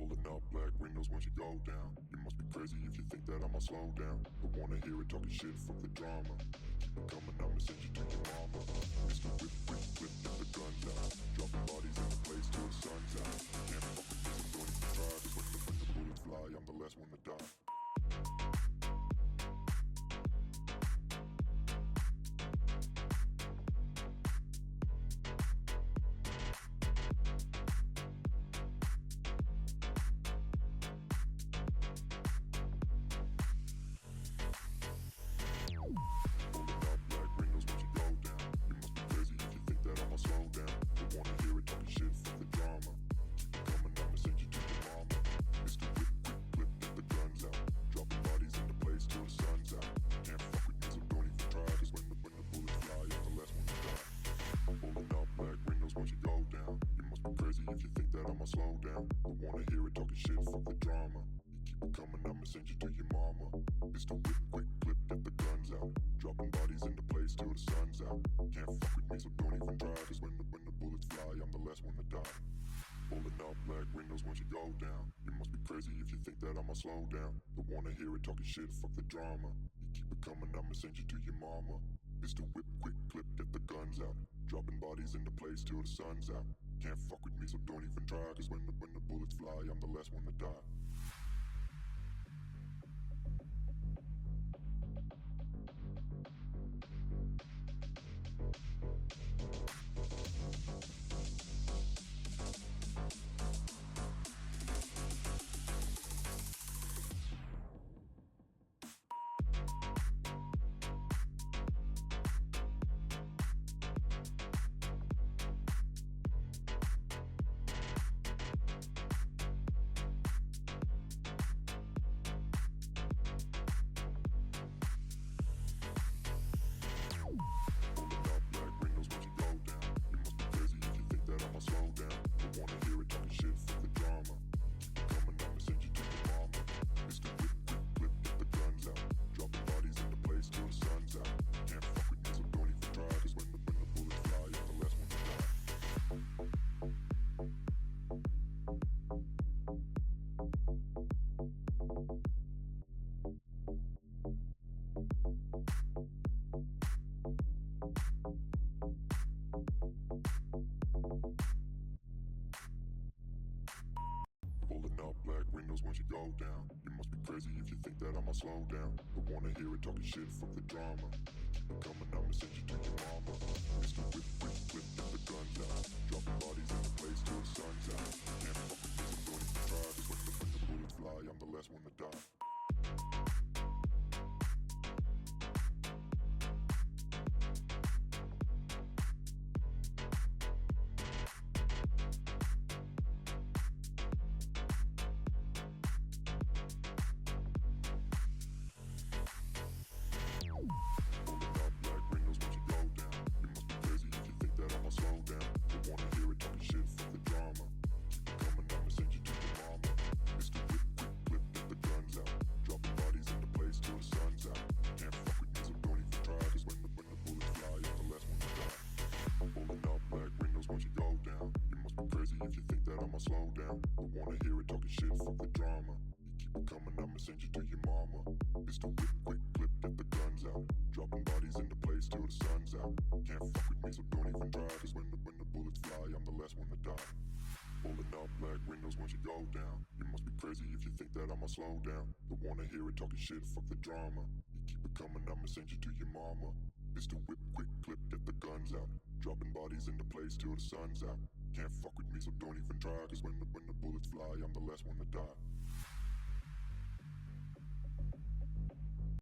Pulling up black windows once you go down. You must be crazy if you think that I'ma slow down. Don't wanna hear it talking shit, fuck the drama. Keep it coming, I'ma send you to your mama. Mr. Whip, whip, whip, get the guns out. Dropping bodies in the place till the sun's out. Can't fuck with this, I'm going to try. Cause when the bullets fly, I'm the last one to die. If you think that I'ma slow down, don't wanna hear it talking shit, fuck the drama. You keep it coming, I'ma send you to your mama. It's the whip, quick clip, get the guns out. Dropping bodies into place till the sun's out. Can't fuck with me, so don't even try. Cause when the bullets fly, I'm the last one to die. Pulling up black windows once you go down. You must be crazy if you think that I'ma slow down. Don't wanna hear it talking shit, fuck the drama. You keep it coming, I'ma send you to your mama. It's the whip, quick clip, get the guns out. Dropping bodies into place till the sun's out. Can't fuck with me, so don't even try. Cause when the bullets fly, I'm the last one to die. Once you go down, you must be crazy if you think that I'ma slow down. Don't wanna hear it talking shit, fuck the drama. Keep it coming, I'ma send you to your mama. Mr. Whip, whip, whip, get the guns out. Dropping bodies in the place till the sun's out. Can't fuck with this, I'm going to try. Cause when the bullets fly, I'm the last one to die. If you think that I'ma slow down, don't wanna hear it talking shit, fuck the drama. You keep it coming, I'ma send you to your mama. It's the whip, quick clip, get the guns out. Dropping bodies into place till the sun's out. Can't fuck with me, so don't even try. Cause when the bullets fly, I'm the last one to die. Pulling up black windows once you go down. You must be crazy if you think that I'ma slow down. Don't wanna hear it talking shit, fuck the drama. You keep it coming, I'ma send you to your mama. It's the whip, quick clip, get the guns out. Dropping bodies into place till the sun's out. Can't fuck with me, so don't even try. Cause when the bullets fly, I'm the last one to die.